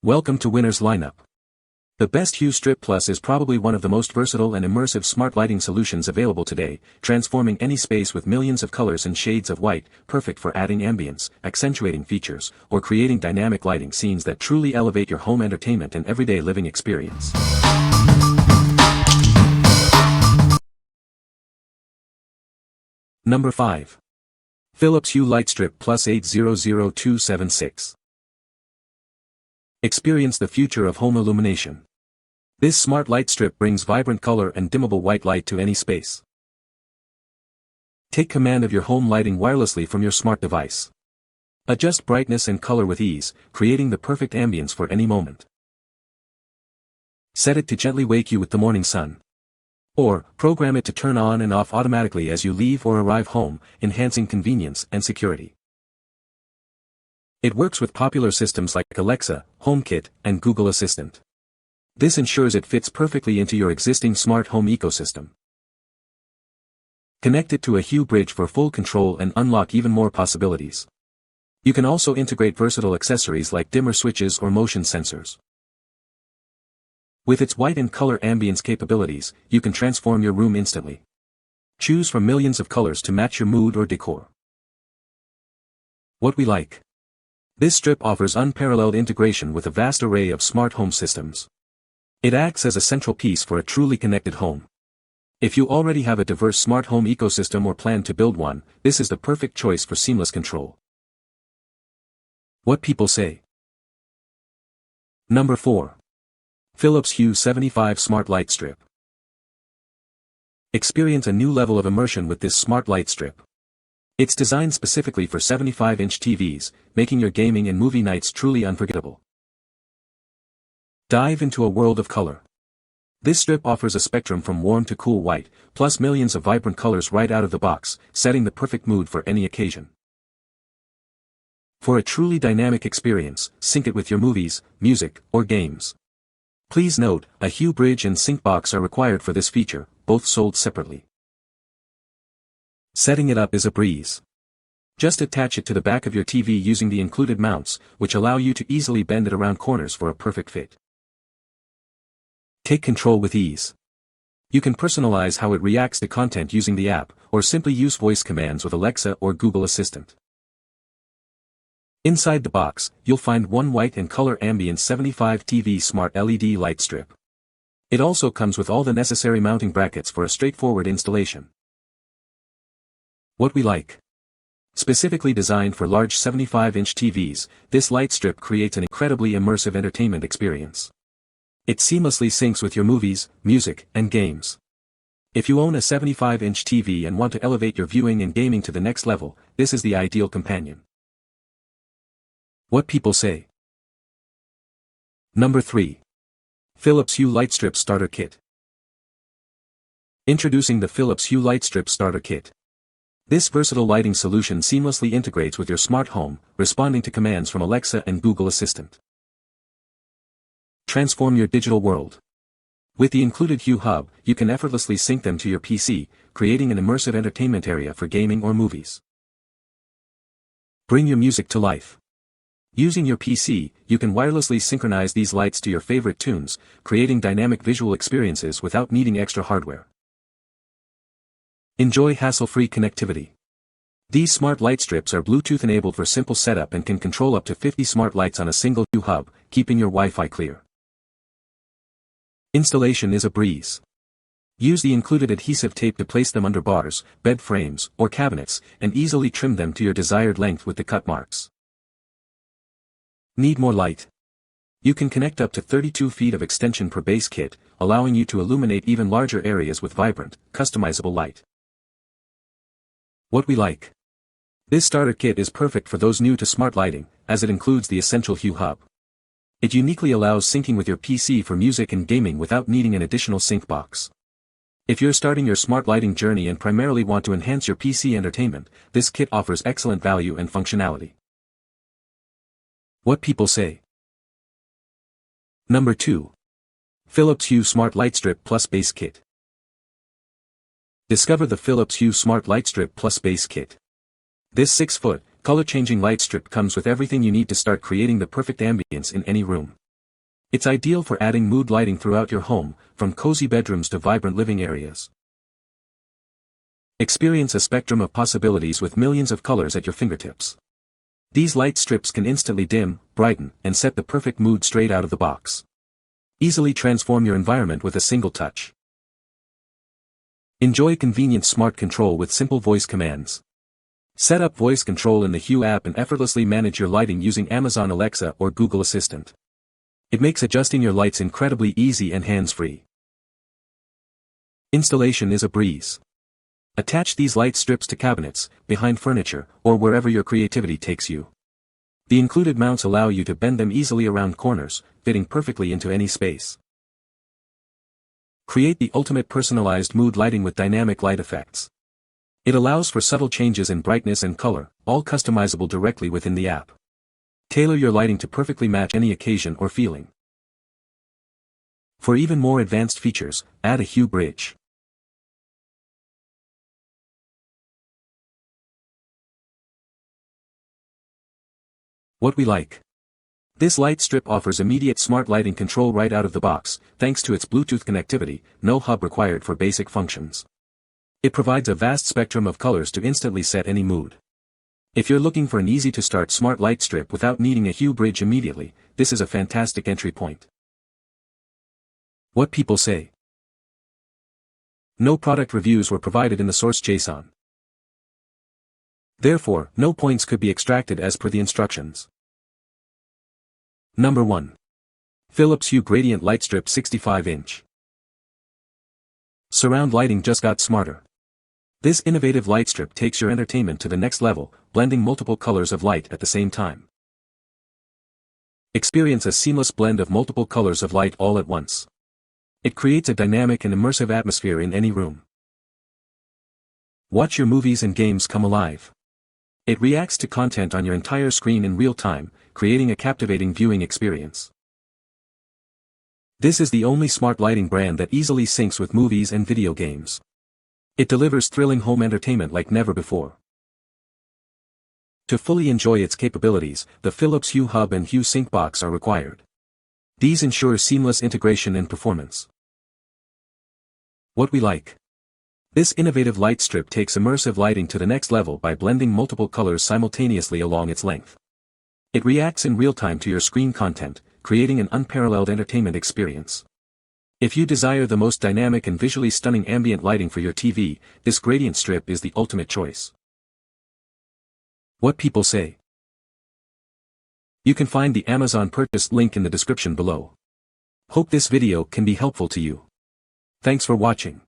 Welcome to Winner's Lineup. The best Hue Strip Plus is probably one of the most versatile and immersive smart lighting solutions available today, transforming any space with millions of colors and shades of white, perfect for adding ambience, accentuating features, or creating dynamic lighting scenes that truly elevate your home entertainment and everyday living experience. Number 5. Philips Hue LightStrip Plus 800276. Experience the future of home illumination. This smart light strip brings vibrant color and dimmable white light to any space. Take command of your home lighting wirelessly from your smart device. Adjust brightness and color with ease, creating the perfect ambience for any moment. Set it to gently wake you with the morning sun. Or, program it to turn on and off automatically as you leave or arrive home, enhancing convenience and security. It works with popular systems like Alexa, HomeKit, and Google Assistant. This ensures it fits perfectly into your existing smart home ecosystem. Connect it to a Hue bridge for full control and unlock even more possibilities. You can also integrate versatile accessories like dimmer switches or motion sensors. With its white and color ambience capabilities, you can transform your room instantly. Choose from millions of colors to match your mood or decor. What we like. This strip offers unparalleled integration with a vast array of smart home systems. It acts as a central piece for a truly connected home. If you already have a diverse smart home ecosystem or plan to build one, this is the perfect choice for seamless control. What people say. Number 4. Philips Hue 75 Smart Light Strip. Experience a new level of immersion with this smart light strip. It's designed specifically for 75-inch TVs, making your gaming and movie nights truly unforgettable. Dive into a world of color. This strip offers a spectrum from warm to cool white, plus millions of vibrant colors right out of the box, setting the perfect mood for any occasion. For a truly dynamic experience, sync it with your movies, music, or games. Please note, a Hue bridge and sync box are required for this feature, both sold separately. Setting it up is a breeze. Just attach it to the back of your TV using the included mounts, which allow you to easily bend it around corners for a perfect fit. Take control with ease. You can personalize how it reacts to content using the app, or simply use voice commands with Alexa or Google Assistant. Inside the box, you'll find one white and color ambience 75 TV smart LED light strip. It also comes with all the necessary mounting brackets for a straightforward installation. What we like. Specifically designed for large 75-inch TVs, this light strip creates an incredibly immersive entertainment experience. It seamlessly syncs with your movies, music, and games. If you own a 75-inch TV and want to elevate your viewing and gaming to the next level, this is the ideal companion. What people say. Number 3. Philips Hue LightStrip Starter Kit. Introducing the Philips Hue LightStrip Starter Kit. This versatile lighting solution seamlessly integrates with your smart home, responding to commands from Alexa and Google Assistant. Transform your digital world. With the included Hue Hub, you can effortlessly sync them to your PC, creating an immersive entertainment area for gaming or movies. Bring your music to life. Using your PC, you can wirelessly synchronize these lights to your favorite tunes, creating dynamic visual experiences without needing extra hardware. Enjoy hassle-free connectivity. These smart light strips are Bluetooth-enabled for simple setup and can control up to 50 smart lights on a single Hue hub, keeping your Wi-Fi clear. Installation is a breeze. Use the included adhesive tape to place them under bars, bed frames, or cabinets, and easily trim them to your desired length with the cut marks. Need more light? You can connect up to 32 feet of extension per base kit, allowing you to illuminate even larger areas with vibrant, customizable light. What we like. This starter kit is perfect for those new to smart lighting, as it includes the essential Hue Hub. It uniquely allows syncing with your PC for music and gaming without needing an additional sync box. If you're starting your smart lighting journey and primarily want to enhance your PC entertainment, this kit offers excellent value and functionality. What people say. Number 2. Philips Hue Smart LightStrip Plus Base Kit. Discover the Philips Hue Smart LightStrip Plus Base Kit. This 6-foot, color-changing light strip comes with everything you need to start creating the perfect ambience in any room. It's ideal for adding mood lighting throughout your home, from cozy bedrooms to vibrant living areas. Experience a spectrum of possibilities with millions of colors at your fingertips. These light strips can instantly dim, brighten, and set the perfect mood straight out of the box. Easily transform your environment with a single touch. Enjoy convenient smart control with simple voice commands. Set up voice control in the Hue app and effortlessly manage your lighting using Amazon Alexa or Google Assistant. It makes adjusting your lights incredibly easy and hands-free. Installation is a breeze. Attach these light strips to cabinets, behind furniture, or wherever your creativity takes you. The included mounts allow you to bend them easily around corners, fitting perfectly into any space. Create the ultimate personalized mood lighting with dynamic light effects. It allows for subtle changes in brightness and color, all customizable directly within the app. Tailor your lighting to perfectly match any occasion or feeling. For even more advanced features, add a Hue bridge. What we like. This light strip offers immediate smart lighting control right out of the box, thanks to its Bluetooth connectivity, no hub required for basic functions. It provides a vast spectrum of colors to instantly set any mood. If you're looking for an easy-to-start smart light strip without needing a Hue bridge immediately, this is a fantastic entry point. What people say. No product reviews were provided in the source JSON. Therefore, no points could be extracted as per the instructions. Number 1. Philips Hue Gradient Light Strip 65-inch. Surround lighting just got smarter. This innovative light strip takes your entertainment to the next level, blending multiple colors of light at the same time. Experience a seamless blend of multiple colors of light all at once. It creates a dynamic and immersive atmosphere in any room. Watch your movies and games come alive. It reacts to content on your entire screen in real time, creating a captivating viewing experience. This is the only smart lighting brand that easily syncs with movies and video games. It delivers thrilling home entertainment like never before. To fully enjoy its capabilities, the Philips Hue Hub and Hue Sync box are required. These ensure seamless integration and performance. What we like. This innovative light strip takes immersive lighting to the next level by blending multiple colors simultaneously along its length. It reacts in real time to your screen content, creating an unparalleled entertainment experience. If you desire the most dynamic and visually stunning ambient lighting for your TV, this gradient strip is the ultimate choice. What people say. You can find the Amazon purchase link in the description below. Hope this video can be helpful to you. Thanks for watching.